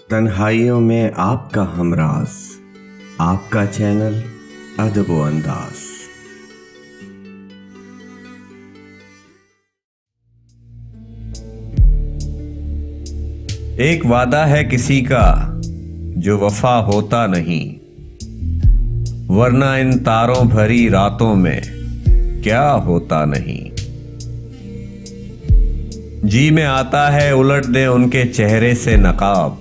तन्हाइयों में आपका हमराज, आपका चैनल अदब व अंदाज। एक वादा है किसी का जो वफा होता नहीं, वरना इन तारों भरी रातों में क्या होता नहीं। जी में आता है उलट दे उनके चेहरे से नकाब,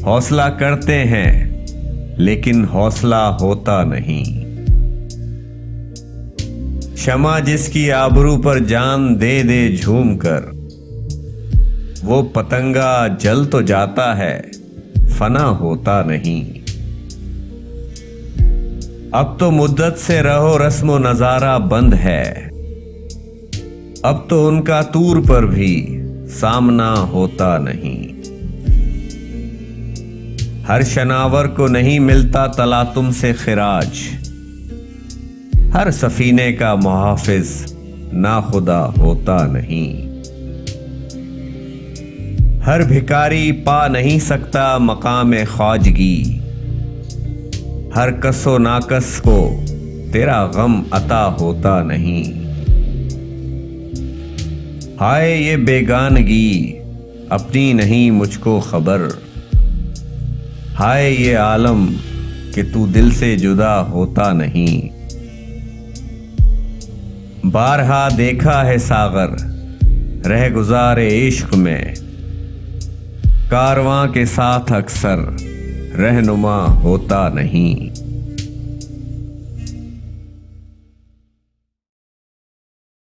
हौसला करते हैं लेकिन हौसला होता नहीं। शमा जिसकी आबरू पर जान दे दे झूम कर, वो पतंगा जल तो जाता है फना होता नहीं। अब तो मुद्दत से रहो रस्म नजारा बंद है, अब तो उनका तूर पर भी सामना होता नहीं। हर शनावर को नहीं मिलता तलातुम से खिराज, हर सफीने का मुहाफिज ना खुदा होता नहीं। हर भिखारी पा नहीं सकता मकाम ख्वाजगी, हर कसो नाकस को तेरा गम अता होता नहीं। हाय ये बेगानगी अपनी नहीं मुझको खबर, हाय ये आलम कि तू दिल से जुदा होता नहीं। बारहा देखा है सागर रह गुजारे इश्क में, कारवां के साथ अक्सर रहनुमा होता नहीं।